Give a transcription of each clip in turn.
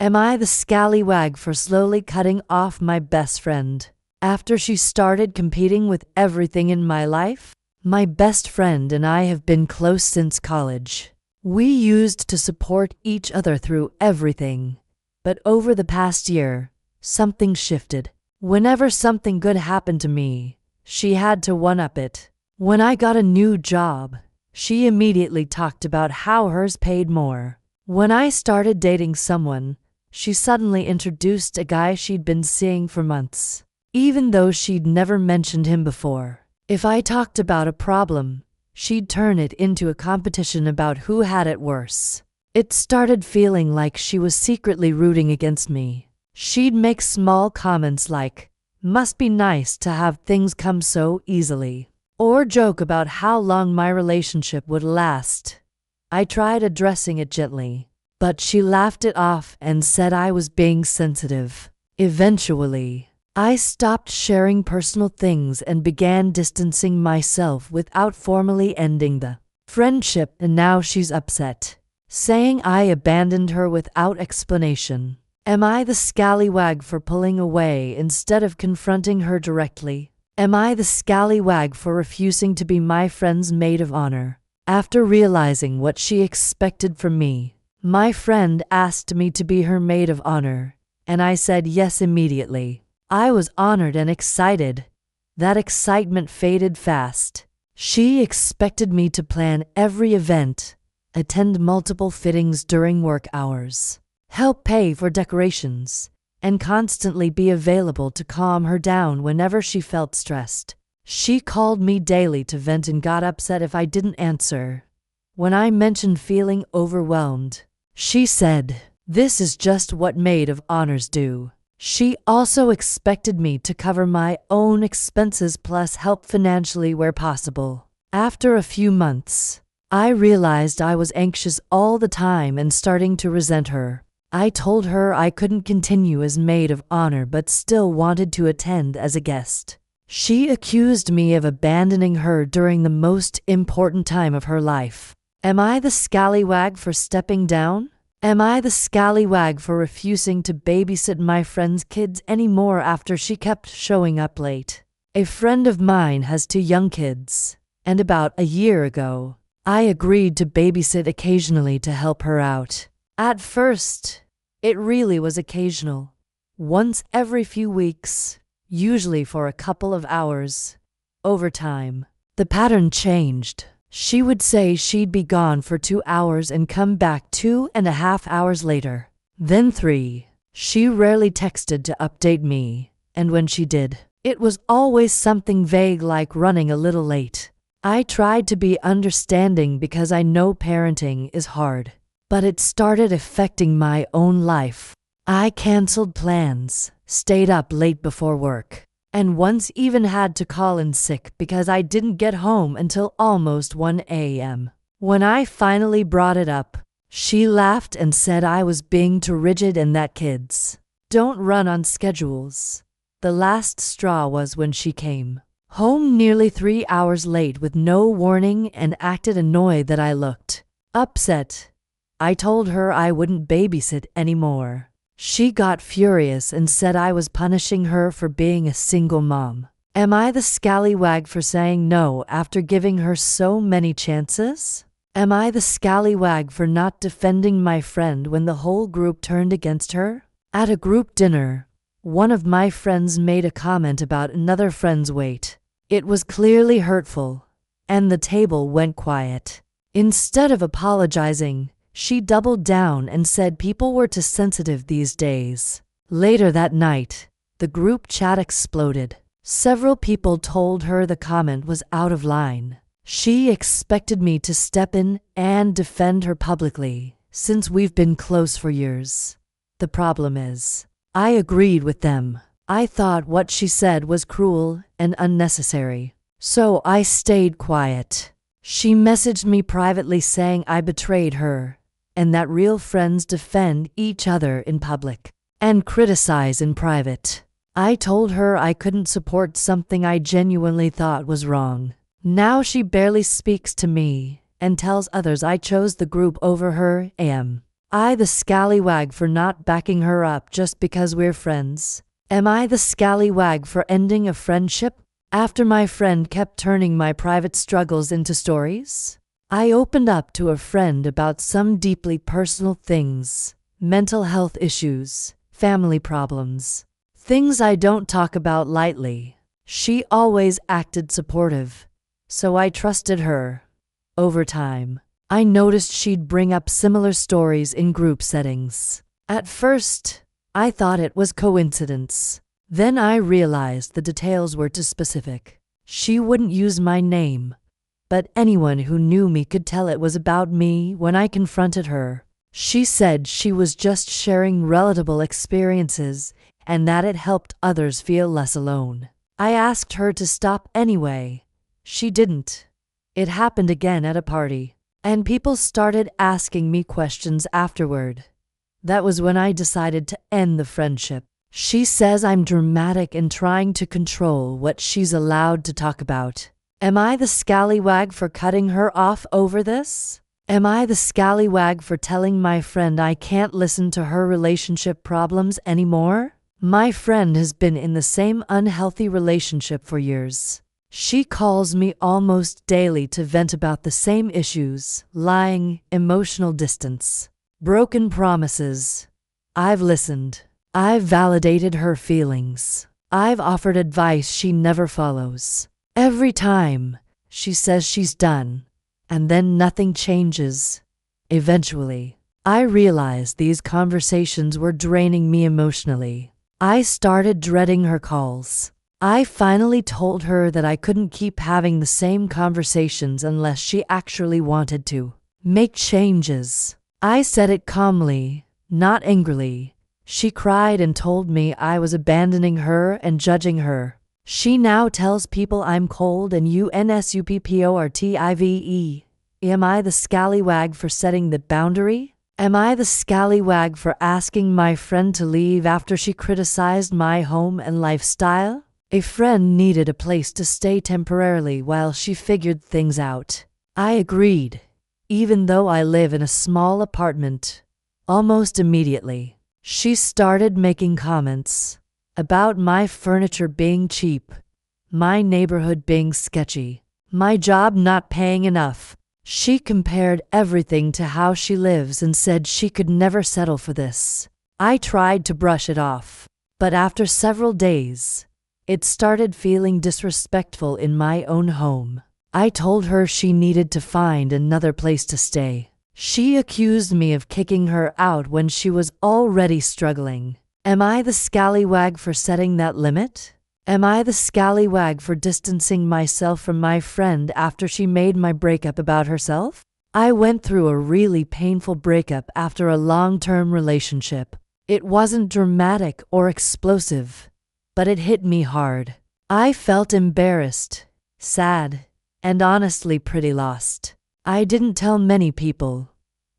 Am I the scallywag for slowly cutting off my best friend after she started competing with everything in my life? My best friend and I have been close since college. We used to support each other through everything. But over the past year, something shifted. Whenever something good happened to me, she had to one-up it. When I got a new job, she immediately talked about how hers paid more. When I started dating someone, she suddenly introduced a guy she'd been seeing for months, even though she'd never mentioned him before. If I talked about a problem, she'd turn it into a competition about who had it worse. It started feeling like she was secretly rooting against me. She'd make small comments like, "Must be nice to have things come so easily," or joke about how long my relationship would last. I tried addressing it gently, but she laughed it off and said I was being sensitive. Eventually, I stopped sharing personal things and began distancing myself without formally ending the friendship, and now she's upset, saying I abandoned her without explanation. Am I the scallywag for pulling away instead of confronting her directly? Am I the scallywag for refusing to be my friend's maid of honor? After realizing what she expected from me, my friend asked me to be her maid of honor, and I said yes immediately. I was honored and excited. That excitement faded fast. She expected me to plan every event, attend multiple fittings during work hours, help pay for decorations, and constantly be available to calm her down whenever she felt stressed. She called me daily to vent and got upset if I didn't answer. When I mentioned feeling overwhelmed, she said, "This is just what maid of honors do." She also expected me to cover my own expenses plus help financially where possible. After a few months, I realized I was anxious all the time and starting to resent her. I told her I couldn't continue as maid of honor but still wanted to attend as a guest. She accused me of abandoning her during the most important time of her life. Am I the scallywag for stepping down? Am I the scallywag for refusing to babysit my friend's kids anymore after she kept showing up late? A friend of mine has 2 young kids, and about a year ago, I agreed to babysit occasionally to help her out. At first, it really was occasional, once every few weeks, usually for a couple of hours. Over time, the pattern changed. She would say she'd be gone for 2 hours and come back 2.5 hours later, then 3. She rarely texted to update me, and when she did, it was always something vague like running a little late. I tried to be understanding because I know parenting is hard, but it started affecting my own life. I canceled plans, stayed up late before work, and once even had to call in sick because I didn't get home until almost 1 a.m. When I finally brought it up, she laughed and said I was being too rigid and that kids don't run on schedules. The last straw was when she came home nearly 3 hours late with no warning and acted annoyed that I looked upset. I told her I wouldn't babysit anymore. She got furious and said I was punishing her for being a single mom. Am I the scallywag for saying no after giving her so many chances? Am I the scallywag for not defending my friend when the whole group turned against her? At a group dinner, one of my friends made a comment about another friend's weight. It was clearly hurtful, and the table went quiet. Instead of apologizing, she doubled down and said people were too sensitive these days. Later that night, the group chat exploded. Several people told her the comment was out of line. She expected me to step in and defend her publicly, since we've been close for years. The problem is, I agreed with them. I thought what she said was cruel and unnecessary, so I stayed quiet. She messaged me privately saying I betrayed her, and that real friends defend each other in public and criticize in private. I told her I couldn't support something I genuinely thought was wrong. Now she barely speaks to me and tells others I chose the group over her. I the scallywag for not backing her up just because we're friends? Am I the scallywag for ending a friendship after my friend kept turning my private struggles into stories? I opened up to a friend about some deeply personal things, mental health issues, family problems, things I don't talk about lightly. She always acted supportive, so I trusted her. Over time, I noticed she'd bring up similar stories in group settings. At first, I thought it was coincidence. Then I realized the details were too specific. She wouldn't use my name, but anyone who knew me could tell it was about me when I confronted her. She said she was just sharing relatable experiences and that it helped others feel less alone. I asked her to stop anyway. She didn't. It happened again at a party, and people started asking me questions afterward. That was when I decided to end the friendship. She says I'm dramatic and trying to control what she's allowed to talk about. Am I the scallywag for cutting her off over this? Am I the scallywag for telling my friend I can't listen to her relationship problems anymore? My friend has been in the same unhealthy relationship for years. She calls me almost daily to vent about the same issues: lying, emotional distance, broken promises. I've listened. I've validated her feelings. I've offered advice she never follows. Every time, she says she's done, and then nothing changes. Eventually, I realized these conversations were draining me emotionally. I started dreading her calls. I finally told her that I couldn't keep having the same conversations unless she actually wanted to make changes. I said it calmly, not angrily. She cried and told me I was abandoning her and judging her. She now tells people I'm cold and unsupportive. Am I the scallywag for setting the boundary? Am I the scallywag for asking my friend to leave after she criticized my home and lifestyle? A friend needed a place to stay temporarily while she figured things out. I agreed, even though I live in a small apartment. Almost immediately, she started making comments about my furniture being cheap, my neighborhood being sketchy, my job not paying enough. She compared everything to how she lives and said she could never settle for this. I tried to brush it off, but after several days, it started feeling disrespectful in my own home. I told her she needed to find another place to stay. She accused me of kicking her out when she was already struggling. Am I the scallywag for setting that limit? Am I the scallywag for distancing myself from my friend after she made my breakup about herself? I went through a really painful breakup after a long-term relationship. It wasn't dramatic or explosive, but it hit me hard. I felt embarrassed, sad, and honestly pretty lost. I didn't tell many people,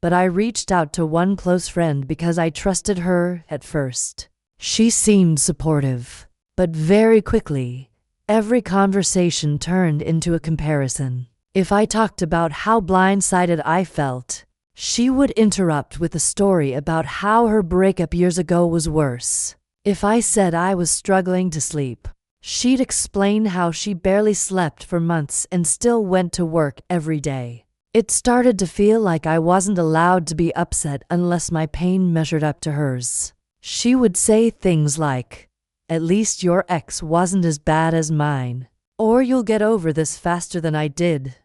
but I reached out to one close friend because I trusted her at first. She seemed supportive. But very quickly, every conversation turned into a comparison. If I talked about how blindsided I felt, she would interrupt with a story about how her breakup years ago was worse. If I said I was struggling to sleep, she'd explain how she barely slept for months and still went to work every day. It started to feel like I wasn't allowed to be upset unless my pain measured up to hers. She would say things like, "At least your ex wasn't as bad as mine," or "You'll get over this faster than I did."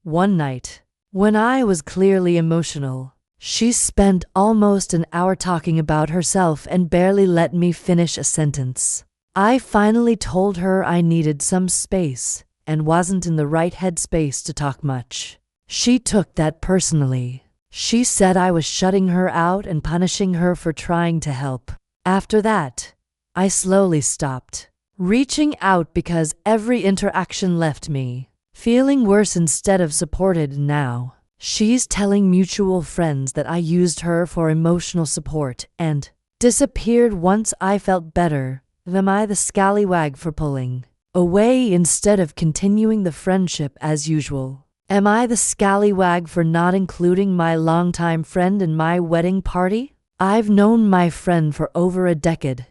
One night, when I was clearly emotional, she spent almost an hour talking about herself and barely let me finish a sentence. I finally told her I needed some space and wasn't in the right headspace to talk much. She took that personally. She said I was shutting her out and punishing her for trying to help. After that, I slowly stopped reaching out because every interaction left me feeling worse instead of supported. Now, she's telling mutual friends that I used her for emotional support and disappeared once I felt better. Am I the scallywag for pulling away instead of continuing the friendship as usual? Am I the scallywag for not including my longtime friend in my wedding party? I've known my friend for over a decade,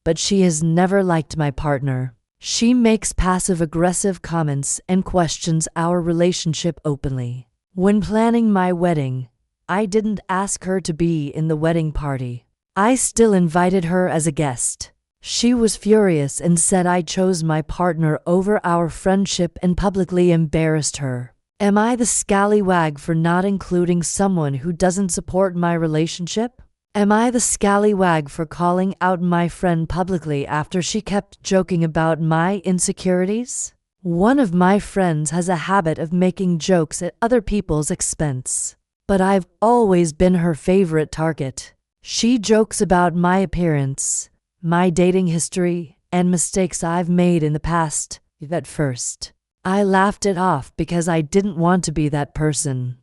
but she has never liked my partner. She makes passive-aggressive comments and questions our relationship openly. When planning my wedding, I didn't ask her to be in the wedding party. I still invited her as a guest. She was furious and said I chose my partner over our friendship and publicly embarrassed her. Am I the scallywag for not including someone who doesn't support my relationship? Am I the scallywag for calling out my friend publicly after she kept joking about my insecurities? One of my friends has a habit of making jokes at other people's expense, but I've always been her favorite target. She jokes about my appearance, my dating history, and mistakes I've made in the past. At first, I laughed it off because I didn't want to be that person.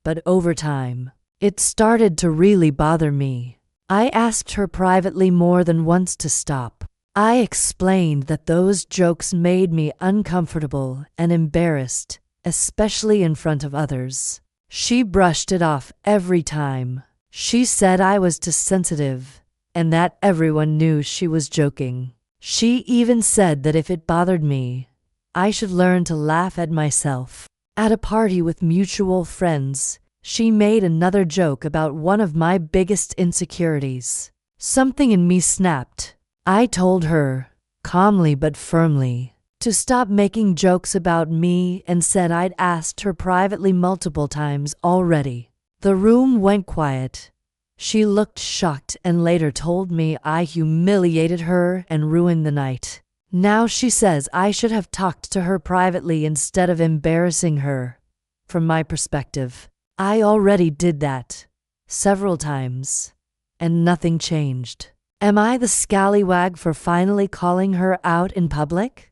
But over time, it started to really bother me. I asked her privately more than once to stop. I explained that those jokes made me uncomfortable and embarrassed, especially in front of others. She brushed it off every time. She said I was too sensitive and that everyone knew she was joking. She even said that if it bothered me, I should learn to laugh at myself. At a party with mutual friends, she made another joke about one of my biggest insecurities. Something in me snapped. I told her, calmly but firmly, to stop making jokes about me and said I'd asked her privately multiple times already. The room went quiet. She looked shocked and later told me I humiliated her and ruined the night. Now she says I should have talked to her privately instead of embarrassing her. From my perspective, I already did that several times, and nothing changed. Am I the scallywag for finally calling her out in public?